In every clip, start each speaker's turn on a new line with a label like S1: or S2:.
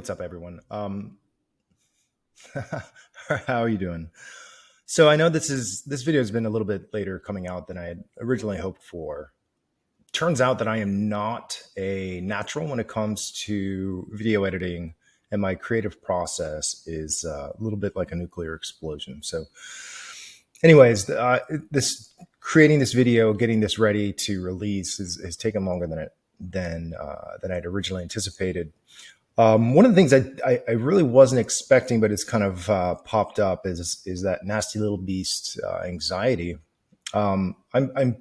S1: what's up, everyone? How are you doing? So I know this video has been a little bit later coming out than I had originally hoped for. Turns out that I am not a natural when it comes to video editing, and my creative process is a little bit like a nuclear explosion. So, anyways, this creating this video, getting this ready to release has taken longer than I'd originally anticipated. One of the things I really wasn't expecting, but it's kind of popped up is that nasty little beast anxiety. I'm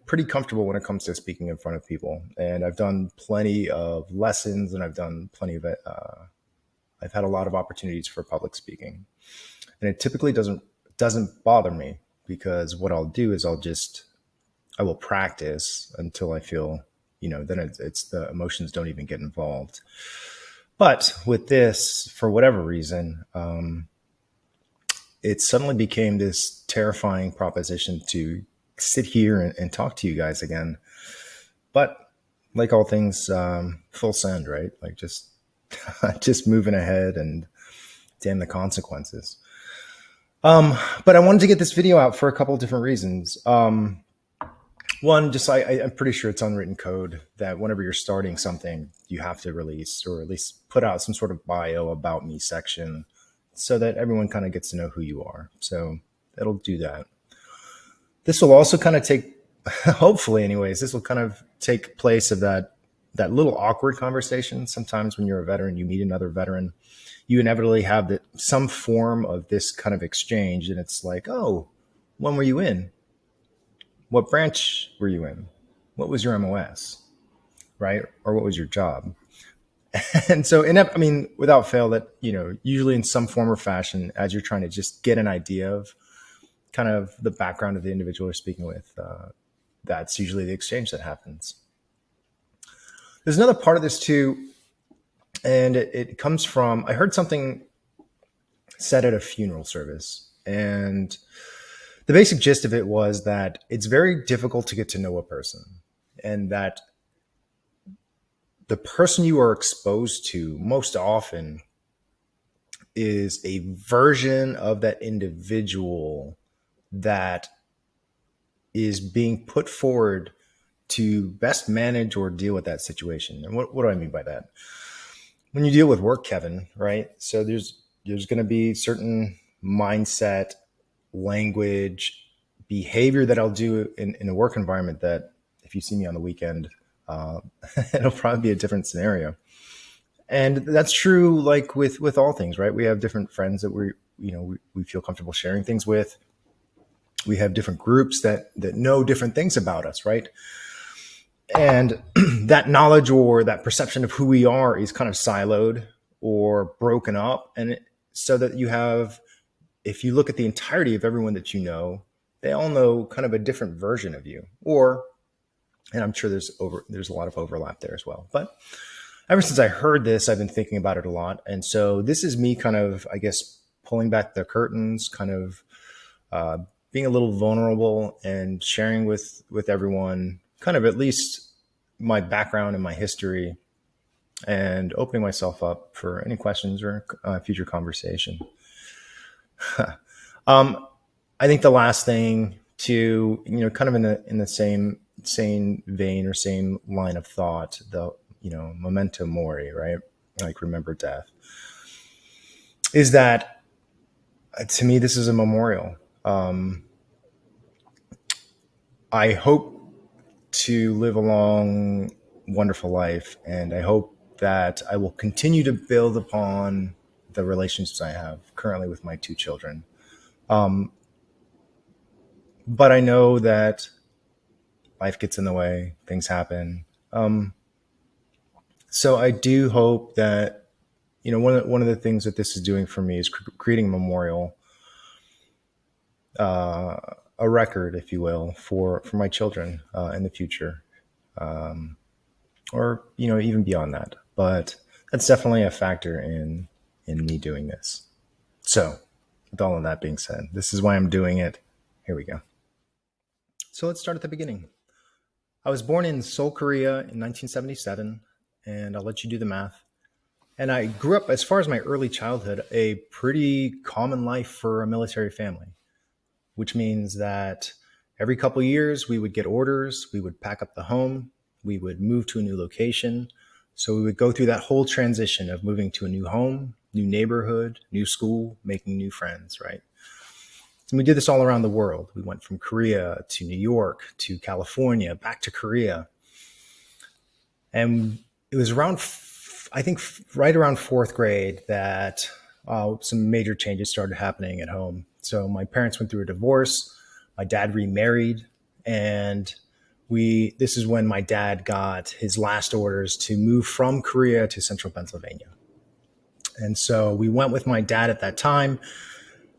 S1: pretty comfortable when it comes to speaking in front of people, and I've done plenty of lessons, and I've done plenty of it. I've had a lot of opportunities for public speaking, and it typically doesn't bother me because what I'll do is I will practice until I feel then it's the emotions don't even get involved. But with this, for whatever reason, it suddenly became this terrifying proposition to sit here and talk to you guys again. But like all things, full send, right? Like just moving ahead and damn the consequences. But I wanted to get this video out for a couple of different reasons. One, I'm pretty sure it's unwritten code that whenever you're starting something, you have to release or at least put out some sort of bio about me section so that everyone kind of gets to know who you are. So it'll do that. This will also kind of take, hopefully anyways, this will kind of take place of that little awkward conversation. Sometimes when you're a veteran, you meet another veteran, you inevitably have some form of this kind of exchange. And it's like, oh, when were you in? What branch were you in? What was your MOS, right? Or what was your job? And so, without fail, that, usually in some form or fashion, as you're trying to just get an idea of kind of the background of the individual you're speaking with, that's usually the exchange that happens. There's another part of this too, and it comes from, I heard something said at a funeral service, and the basic gist of it was that it's very difficult to get to know a person, and that the person you are exposed to most often is a version of that individual that is being put forward to best manage or deal with that situation. And what do I mean by that? When you deal with work, Kevin, right? So there's going to be certain mindset, language, behavior that I'll do in a work environment that if you see me on the weekend, it'll probably be a different scenario. And that's true, like with all things, right? We have different friends that we feel comfortable sharing things with. We have different groups that know different things about us, right? And that knowledge or that perception of who we are is kind of siloed or broken up. And so that you have, if you look at the entirety of everyone that you know, they all know kind of a different version of you. And I'm sure there's a lot of overlap there as well. But ever since I heard this, I've been thinking about it a lot. And so this is me kind of, I guess, pulling back the curtains, kind of being a little vulnerable and sharing with everyone kind of at least my background and my history, and opening myself up for any questions or future conversation. I think the last thing to, kind of in the same vein or same line of thought, the, memento mori, right? Like remember death, is that to me, this is a memorial. I hope to live a long, wonderful life, and I hope that I will continue to build upon the relationships I have currently with my two children. But I know that life gets in the way, things happen. So I do hope that, one of the things that this is doing for me is creating a memorial, a record, if you will, for my children in the future, or even beyond that. But that's definitely a factor in me doing this. So, with all of that being said, this is why I'm doing it. Here we go. So let's start at the beginning. I was born in Seoul, Korea in 1977, and I'll let you do the math. And I grew up, as far as my early childhood, a pretty common life for a military family, which means that every couple years we would get orders, we would pack up the home, we would move to a new location. So we would go through that whole transition of moving to a new home, new neighborhood, new school, making new friends, right? And we did this all around the world. We went from Korea to New York to California, back to Korea. And it was around, I think, right around fourth grade that some major changes started happening at home. So my parents went through a divorce. My dad remarried, and this is when my dad got his last orders to move from Korea to central Pennsylvania. And so we went with my dad at that time,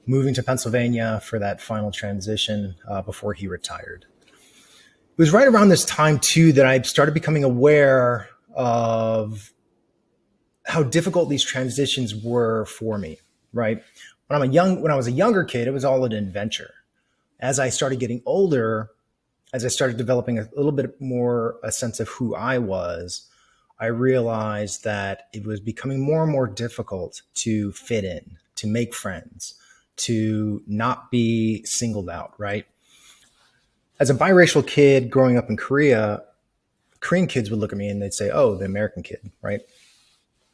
S1: moving to Pennsylvania for that final transition before he retired. It was right around this time too that I started becoming aware of how difficult these transitions were for me, right? When I was a younger kid, it was all an adventure. As I started getting older, as I started developing a little bit more a sense of who I was, I realized that it was becoming more and more difficult to fit in, to make friends, to not be singled out, right? As a biracial kid growing up in Korea, Korean kids would look at me and they'd say, "Oh, the American kid," right?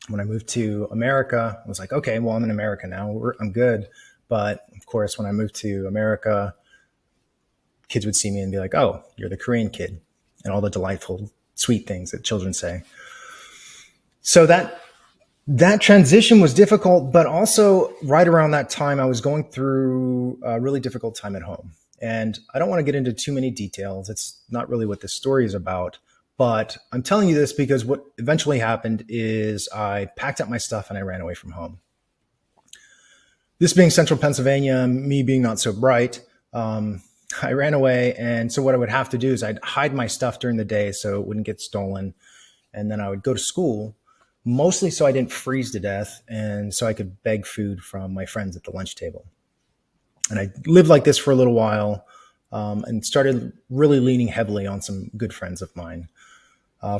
S1: When I moved to America, I was like, "Okay, well, I'm in America now. I'm good." But of course, when I moved to America, kids would see me and be like, "Oh, you're the Korean kid," and all the delightful, sweet things that children say. So that transition was difficult, but also right around that time, I was going through a really difficult time at home. And I don't want to get into too many details. It's not really what this story is about. But I'm telling you this because what eventually happened is I packed up my stuff and I ran away from home. This being central Pennsylvania, me being not so bright, I ran away. And so what I would have to do is I'd hide my stuff during the day so it wouldn't get stolen. And then I would go to school, mostly so I didn't freeze to death and so I could beg food from my friends at the lunch table. And I lived like this for a little while and started really leaning heavily on some good friends of mine.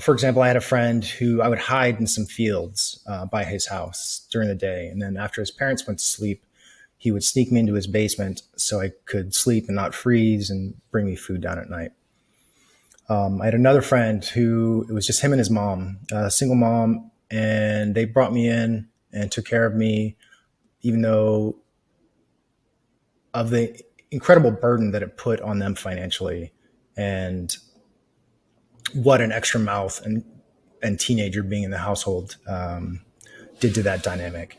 S1: For example, I had a friend who I would hide in some fields by his house during the day. And then after his parents went to sleep, he would sneak me into his basement so I could sleep and not freeze and bring me food down at night. I had another friend who it was just him and his mom, a single mom, and they brought me in and took care of me, even though of the incredible burden that it put on them financially and what an extra mouth and teenager being in the household did to that dynamic.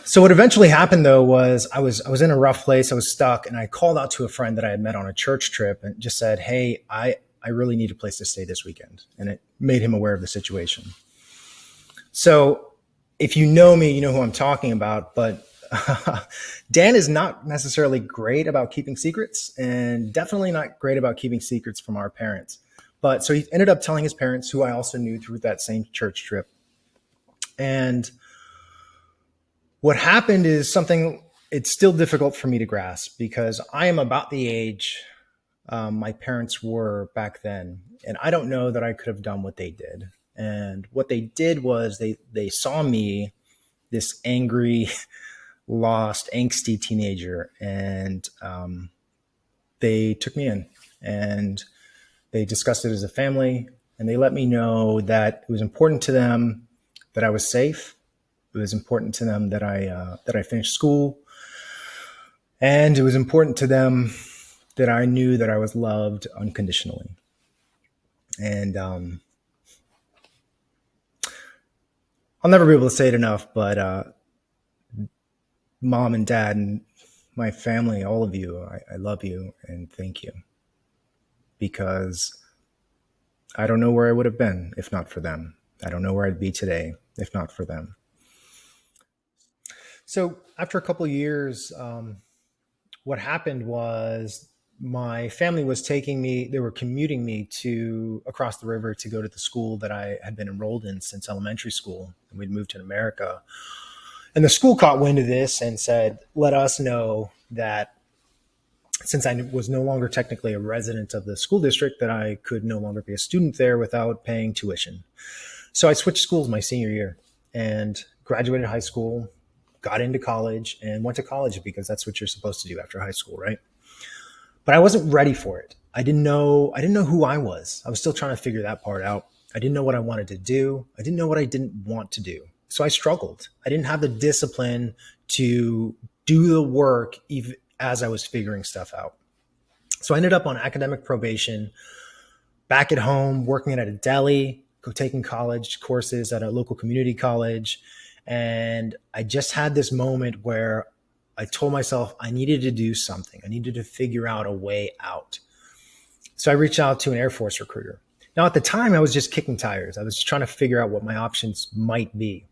S1: So what eventually happened though was I was in a rough place. I was stuck, and I called out to a friend that I had met on a church trip and just said, "Hey, I really need a place to stay this weekend." And it made him aware of the situation. So if you know me, you know who I'm talking about, but Dan is not necessarily great about keeping secrets and definitely not great about keeping secrets from our parents. But so he ended up telling his parents, who I also knew through that same church trip. And what happened is something it's still difficult for me to grasp because I am about the age my parents were back then. And I don't know that I could have done what they did. And what they did was they saw me, this angry, lost, angsty teenager, and they took me in and they discussed it as a family. And they let me know that it was important to them that I was safe. It was important to them that I finished school, and it was important to them that I knew that I was loved unconditionally. And I'll never be able to say it enough, but mom and dad and my family, all of you, I love you and thank you, because I don't know where I would have been if not for them. I don't know where I'd be today if not for them. So after a couple of years, what happened was my family was taking me, they were commuting me to across the river to go to the school that I had been enrolled in since elementary school. And we'd moved to America. And the school caught wind of this and said, let us know that since I was no longer technically a resident of the school district, that I could no longer be a student there without paying tuition.
S2: So I switched schools my senior year and graduated high school, got into college, and went to college because that's what you're supposed to do after high school, right? But I wasn't ready for it. I didn't know who I was. I was still trying to figure that part out. I didn't know what I wanted to do. I didn't know what I didn't want to do. So I struggled. I didn't have the discipline to do the work even as I was figuring stuff out. So I ended up on academic probation, back at home, working at a deli, taking college courses at a local community college. And I just had this moment where I told myself I needed to do something. I needed to figure out a way out. So I reached out to an Air Force recruiter. Now, at the time, I was just kicking tires. I was trying to figure out what my options might be.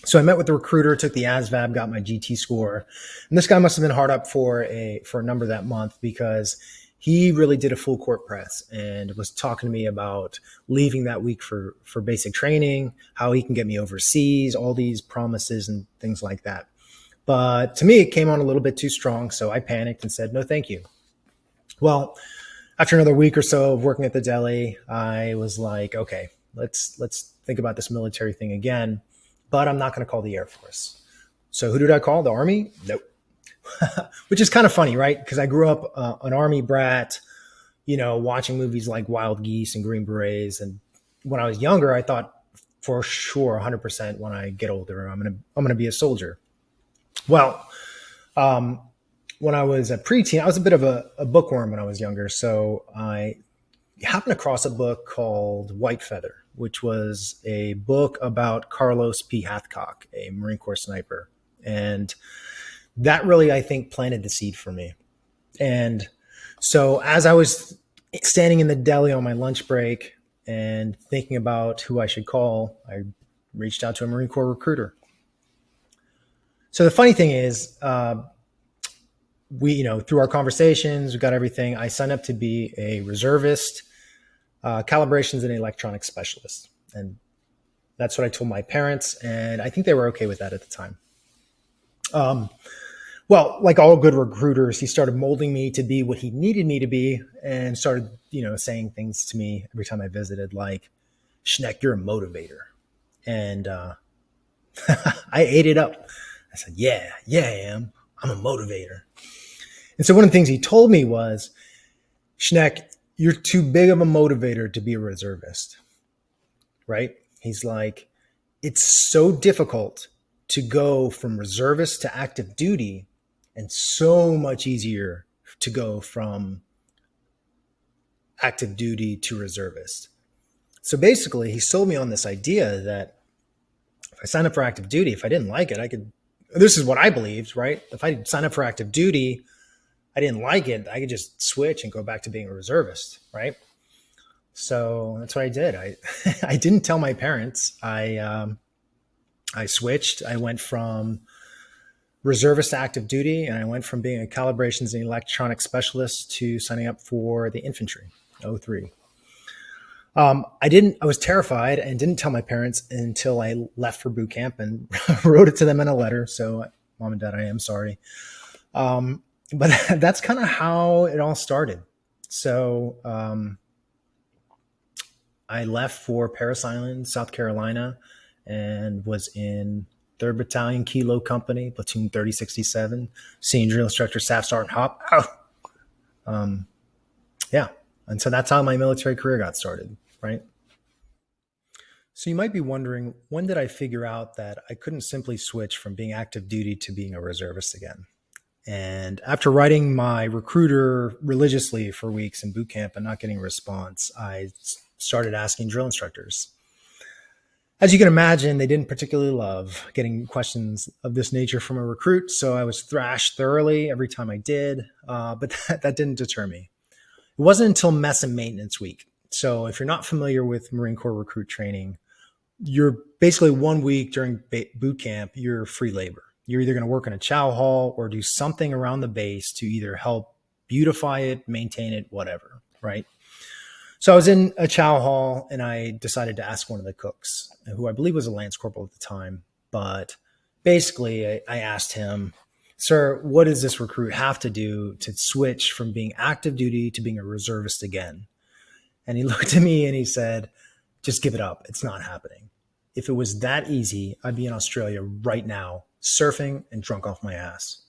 S2: So I met with the recruiter, took the ASVAB, got my GT score, and this guy must have been hard up for a number that month because he really did a full court press and was talking to me about leaving that week for basic training, how he can get me overseas, all these promises and things like that. But to me, it came on a little bit too strong, so I panicked and said, no, thank you. Well, after another week or so of working at the deli, I was like, okay, let's think about this military thing again, but I'm not going to call the Air Force. So who did I call? The Army? Nope. Which is kind of funny, right? Because I grew up an Army brat, watching movies like Wild Geese and Green Berets. And when I was younger, I thought for sure, 100%, when I get older, I'm gonna be a soldier. Well, when I was a preteen, I was a bit of a bookworm when I was younger. So I happened across a book called White Feather, which was a book about Carlos P. Hathcock, a Marine Corps sniper. And that really, I think, planted the seed for me. And so as I was standing in the deli on my lunch break and thinking about who I should call, I reached out to a Marine Corps recruiter. So the funny thing is, through our conversations, we got everything. I signed up to be a reservist, calibrations and electronics specialist. And that's what I told my parents. And I think they were okay with that at the time. Well, like all good recruiters, he started molding me to be what he needed me to be and started, saying things to me every time I visited, like, Schneck, you're a motivator. And I ate it up. I said, yeah, I am. I'm a motivator. And so one of the things he told me was, Schneck, you're too big of a motivator to be a reservist, right? He's like, it's so difficult to go from reservist to active duty and so much easier to go from active duty to reservist. So basically, he sold me on this idea that if I signed up for active duty, if I didn't like it, I could, this is what I believed, right? If I signed up for active duty, I didn't like it, I could just switch and go back to being a reservist, right? So that's what I did. I didn't tell my parents. I switched. I went from reservist to active duty, and I went from being a calibrations and electronics specialist to signing up for the infantry, 03. I was terrified and didn't tell my parents until I left for boot camp and wrote it to them in a letter. So, Mom and Dad, I am sorry. But that's kind of how it all started. So I left for Parris Island, South Carolina, and was in 3rd Battalion Kilo Company, Platoon 3067, Senior Drill Instructor, Staff Sergeant Hop. Yeah. And so that's how my military career got started, right? So you might be wondering, when did I figure out that I couldn't simply switch from being active duty to being a reservist again? And after writing my recruiter religiously for weeks in boot camp and not getting a response, I started asking drill instructors. As you can imagine, they didn't particularly love getting questions of this nature from a recruit, so I was thrashed thoroughly every time I did, but that didn't deter me. It wasn't until mess and maintenance week. So if you're not familiar with Marine Corps recruit training, you're basically 1 week during boot camp, you're free labor. You're either going to work in a chow hall or do something around the base to either help beautify it, maintain it, whatever, right? So I was in a chow hall and I decided to ask one of the cooks, who I believe was a Lance Corporal at the time. But basically I asked him, sir, what does this recruit have to do to switch from being active duty to being a reservist again? And he looked at me and he said, just give it up. It's not happening. If it was that easy, I'd be in Australia right now, surfing and drunk off my ass.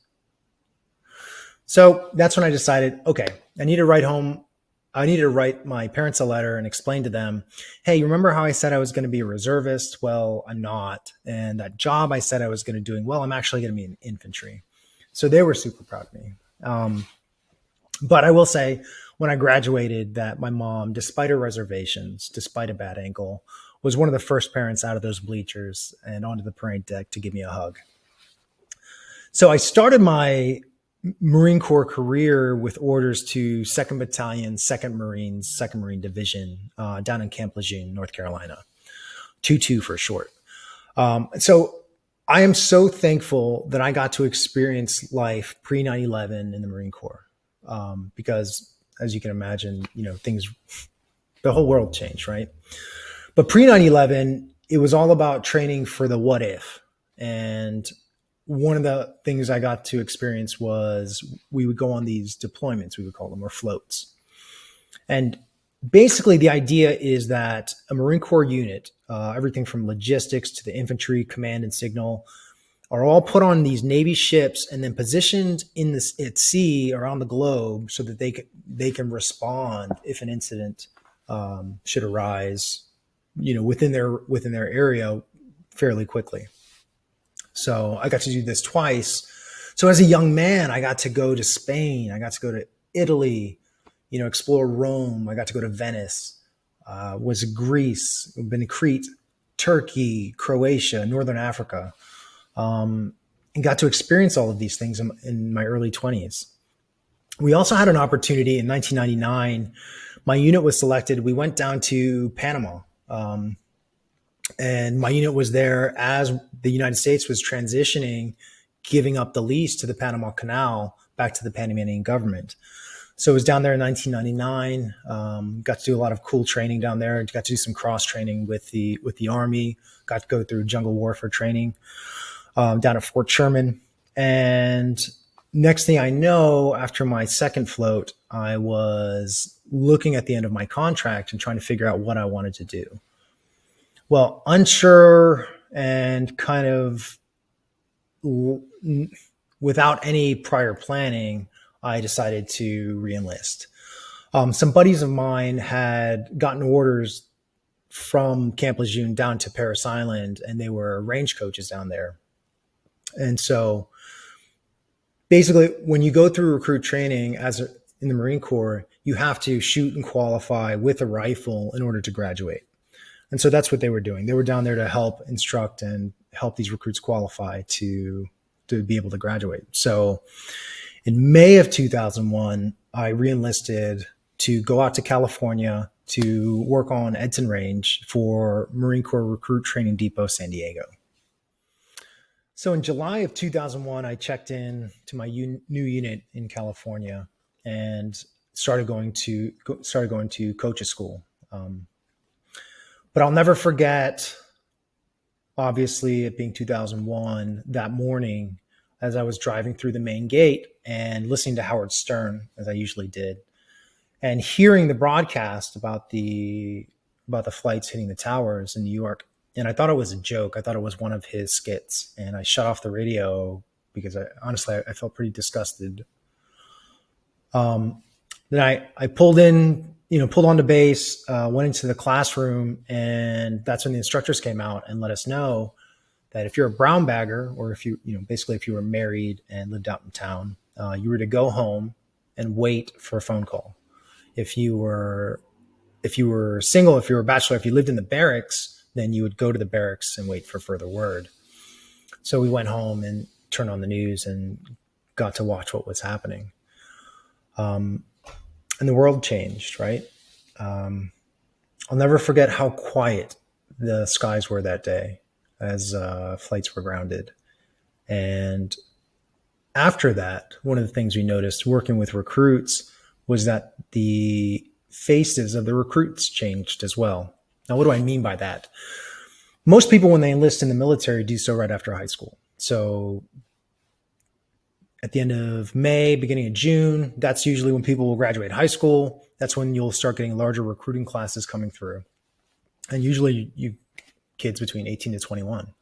S2: So that's when I decided, okay, I need to write home. I needed to write my parents a letter and explain to them, hey, you remember how I said I was going to be a reservist? Well, I'm not. And that job I said I was going to do, well, I'm actually going to be in infantry. So they were super proud of me. But I will say, when I graduated, that my mom, despite her reservations, despite a bad ankle, was one of the first parents out of those bleachers and onto the parade deck to give me a hug. So I started my Marine Corps career with orders to 2nd Battalion, 2nd Marines, 2nd Marine Division down in Camp Lejeune, North Carolina, 2-2 for short. So I am so thankful that I got to experience life pre 9/11 in the Marine Corps because, as you can imagine, the whole world changed, right? But pre 9/11, it was all about training for the what if. And one of the things I got to experience was we would go on these deployments, we would call them, or floats. And basically the idea is that a Marine Corps unit, everything from logistics to the infantry, command and signal, are all put on these Navy ships and then positioned at sea around the globe so that they can respond if an incident should arise, within their area fairly quickly. So I got to do this twice. So as a young man, I got to go to Spain. I got to go to Italy, explore Rome. I got to go to Venice, was in Greece, been to Crete, Turkey, Croatia, Northern Africa, and got to experience all of these things in my early 20s. We also had an opportunity in 1999. My unit was selected. We went down to Panama. And my unit was there as the United States was transitioning, giving up the lease to the Panama Canal back to the Panamanian government. So I was down there in 1999, got to do a lot of cool training down there, got to do some cross training with the Army, got to go through jungle warfare training down at Fort Sherman. And next thing I know, after my second float, I was looking at the end of my contract and trying to figure out what I wanted to do. Well, unsure and kind of without any prior planning, I decided to reenlist. Some buddies of mine had gotten orders from Camp Lejeune down to Parris Island, and they were range coaches down there. And so basically, when you go through recruit training in the Marine Corps, you have to shoot and qualify with a rifle in order to graduate. And so that's what they were doing. They were down there to help instruct and help these recruits qualify to be able to graduate. So in May of 2001, I reenlisted to go out to California to work on Edson Range for Marine Corps Recruit Training Depot, San Diego. So in July of 2001, I checked in to my new unit in California and started going to coach's school. But I'll never forget, obviously, it being 2001, that morning as I was driving through the main gate and listening to Howard Stern, as I usually did, and hearing the broadcast about the flights hitting the towers in New York. And I thought it was a joke. I thought it was one of his skits. And I shut off the radio because I felt pretty disgusted. Then I pulled on to base, went into the classroom, and that's when the instructors came out and let us know that if you're a brown bagger, or if you were married and lived out in town, you were to go home and wait for a phone call. If you were single, if you were a bachelor, if you lived in the barracks, then you would go to the barracks and wait for further word. So we went home and turned on the news and got to watch what was happening. And the world changed, right? I'll never forget how quiet the skies were that day as flights were grounded. And after that, one of the things we noticed working with recruits was that the faces of the recruits changed as well. Now, what do I mean by that? Most people, when they enlist in the military, do so right after high school. So at the end of May, beginning of June, that's usually when people will graduate high school. That's when you'll start getting larger recruiting classes coming through. and usually you kids between 18 to 21.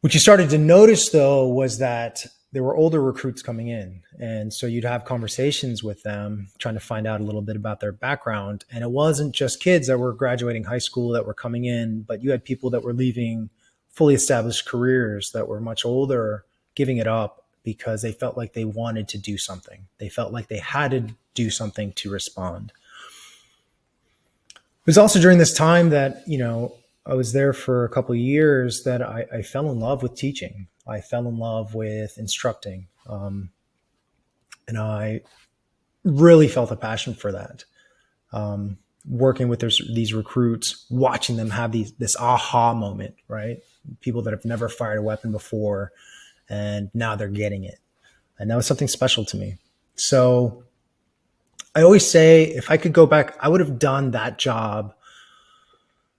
S2: What you started to notice though was that there were older recruits coming in. And so you'd have conversations with them, trying to find out a little bit about their background. And it wasn't just kids that were graduating high school that were coming in, but you had people that were leaving fully established careers that were much older, giving it up because they felt like they wanted to do something. They felt like they had to do something to respond. It was also during this time that, I was there for a couple of years that I fell in love with teaching. I fell in love with instructing. And I really felt a passion for that. Working with these recruits, watching them have this aha moment, right? People that have never fired a weapon before, and now they're getting it. And that was something special to me. So I always say, if I could go back, I would have done that job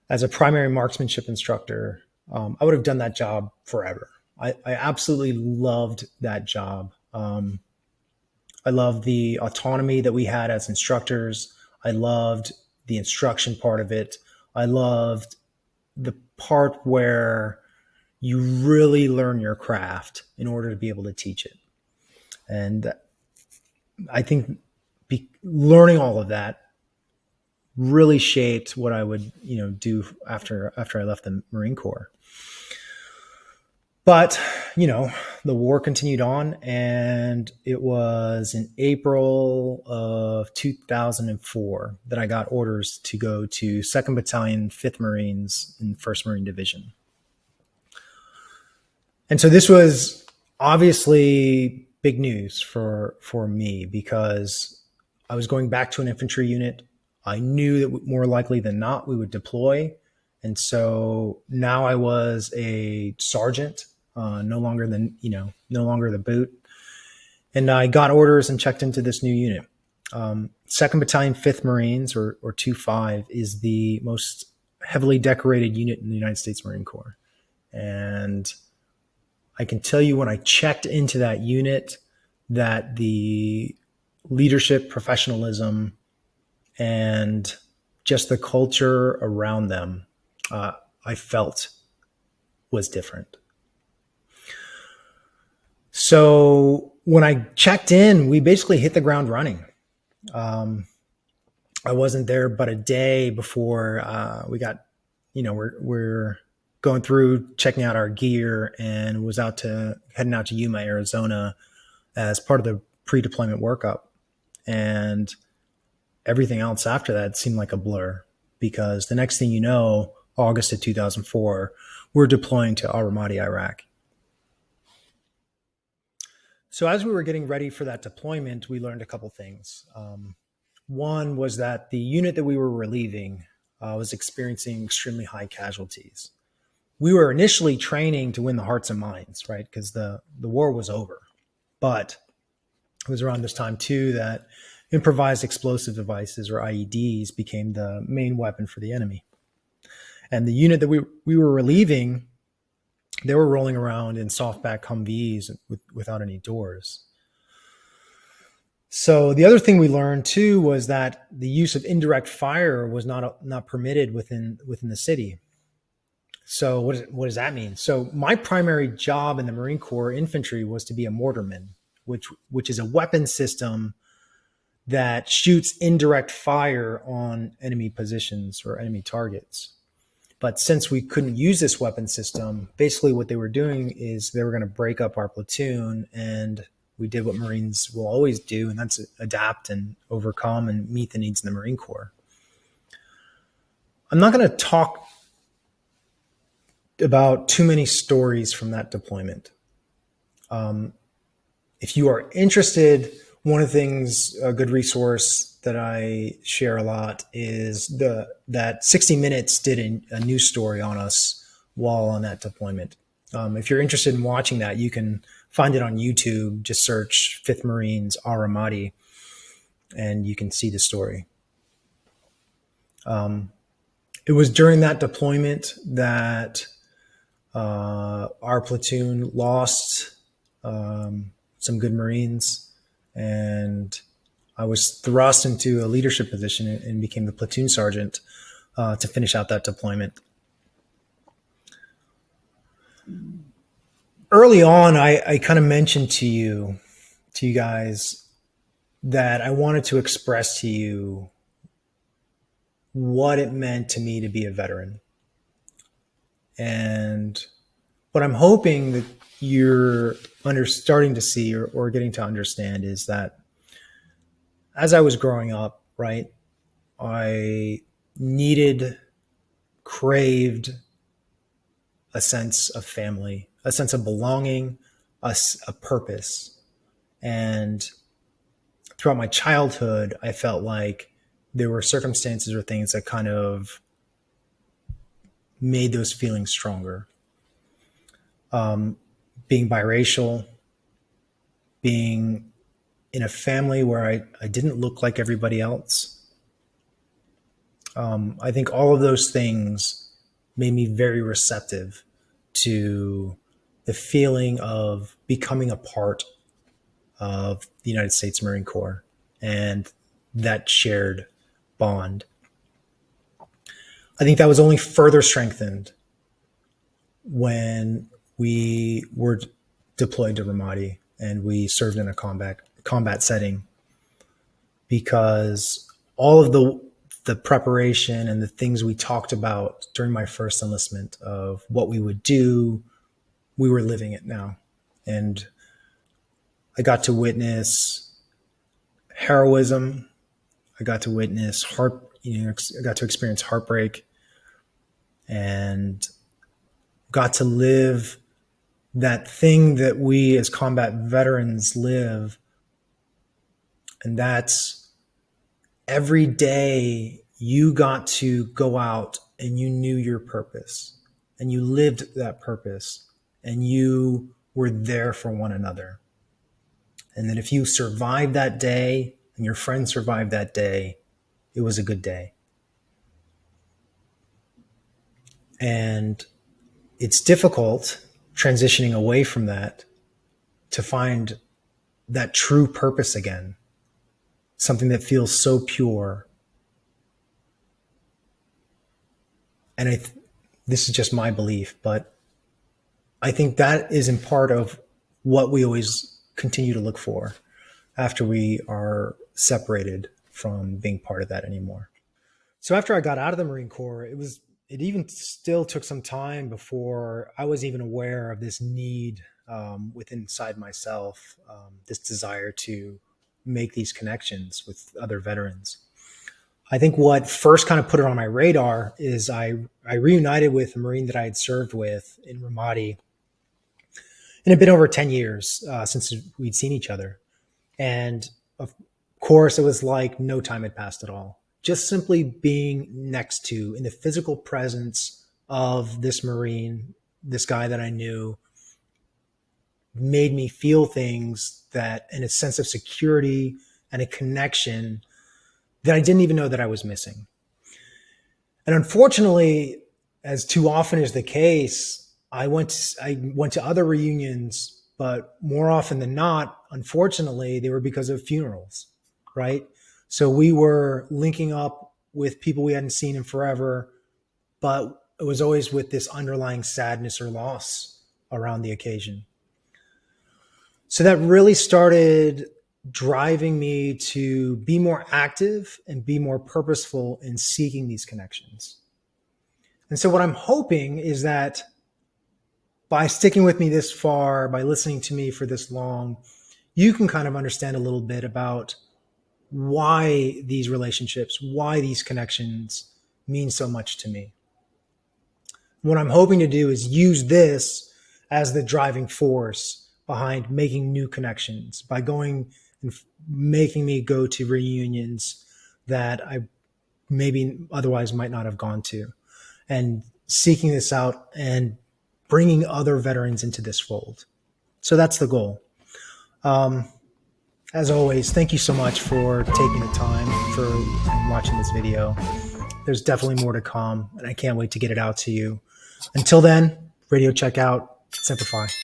S2: as a primary marksmanship instructor. I would have done that job forever. I absolutely loved that job. I loved the autonomy that we had as instructors. I loved the instruction part of it. I loved the part where you really learn your craft in order to be able to teach it. And I think learning all of that really shaped what I would, do after I left the Marine Corps. But, the war continued on, and it was in April of 2004 that I got orders to go to 2nd Battalion, 5th Marines in 1st Marine Division. And so this was obviously big news for me because I was going back to an infantry unit. I knew that more likely than not we would deploy. And so now I was a sergeant, no longer the boot. And I got orders and checked into this new unit. 2nd Battalion, 5th Marines, or 2-5, is the most heavily decorated unit in the United States Marine Corps. And I can tell you when I checked into that unit that the leadership, professionalism, and just the culture around them, I felt was different. So when I checked in, we basically hit the ground running. I wasn't there but a day before we got, we're going through checking out our gear, and was heading out to Yuma, Arizona as part of the pre-deployment workup. And everything else after that seemed like a blur, because the next thing you know, August of 2004, we're deploying to Al Ramadi, Iraq. So as we were getting ready for that deployment, we learned a couple things. One was that the unit that we were relieving was experiencing extremely high casualties. We were initially training to win the hearts and minds, right? Because the war was over. But it was around this time too that improvised explosive devices, or IEDs, became the main weapon for the enemy. And the unit that we were relieving, they were rolling around in softback Humvees without any doors. So the other thing we learned too was that the use of indirect fire was not permitted within the city. So what does that mean? So my primary job in the Marine Corps infantry was to be a mortarman, which is a weapon system that shoots indirect fire on enemy positions or enemy targets. But since we couldn't use this weapon system, basically what they were doing is they were going to break up our platoon, and we did what Marines will always do, and that's adapt and overcome and meet the needs of the Marine Corps. I'm not going to talk about too many stories from that deployment. If you are interested, one of the things, a good resource that I share a lot is that 60 Minutes did a news story on us while on that deployment. If you're interested in watching that, you can find it on YouTube. Just search 5th Marines Al Ramadi, and you can see the story. It was during that deployment that our platoon lost some good Marines, and I was thrust into a leadership position and became the platoon sergeant to finish out that deployment. Early on, I kind of mentioned to you guys, that I wanted to express to you what it meant to me to be a veteran. And what I'm hoping that you're starting to see, or getting to understand, is that as I was growing up, right, I craved a sense of family, a sense of belonging, a purpose. And throughout my childhood, I felt like there were circumstances or things that kind of made those feelings stronger. Being biracial, being in a family where I didn't look like everybody else. I think all of those things made me very receptive to the feeling of becoming a part of the United States Marine Corps and that shared bond. I think that was only further strengthened when we were deployed to Ramadi and we served in a combat setting, because all of the preparation and the things we talked about during my first enlistment of what we would do, we were living it now. And I got to witness heroism. I got to witness I got to experience heartbreak, and got to live that thing that we as combat veterans live. And that's every day you got to go out and you knew your purpose and you lived that purpose and you were there for one another. And then if you survived that day and your friends survived that day, it was a good day. And it's difficult transitioning away from that to find that true purpose again, something that feels so pure. And this is just my belief, but I think that is in part of what we always continue to look for after we are separated from being part of that anymore. So after I got out of the Marine Corps, it even still took some time before I was even aware of this need within inside myself, this desire to make these connections with other veterans. I think what first kind of put it on my radar is I reunited with a Marine that I had served with in Ramadi. It had been over 10 years since we'd seen each other. And of course, it was like no time had passed at all. Just simply being next to, in the physical presence of this Marine, this guy that I knew, made me feel things and a sense of security and a connection that I didn't even know that I was missing. And unfortunately, as too often is the case, I went to other reunions, but more often than not, unfortunately, they were because of funerals, right? So we were linking up with people we hadn't seen in forever, but it was always with this underlying sadness or loss around the occasion. So that really started driving me to be more active and be more purposeful in seeking these connections. And so what I'm hoping is that by sticking with me this far, by listening to me for this long, you can kind of understand a little bit about why these relationships, why these connections mean so much to me. What I'm hoping to do is use this as the driving force behind making new connections, by going and making me go to reunions that I maybe otherwise might not have gone to, and seeking this out and bringing other veterans into this fold. So that's the goal. As always, thank you so much for taking the time for watching this video. There's definitely more to come, and I can't wait to get it out to you. Until then, radio check out, Semper Fi.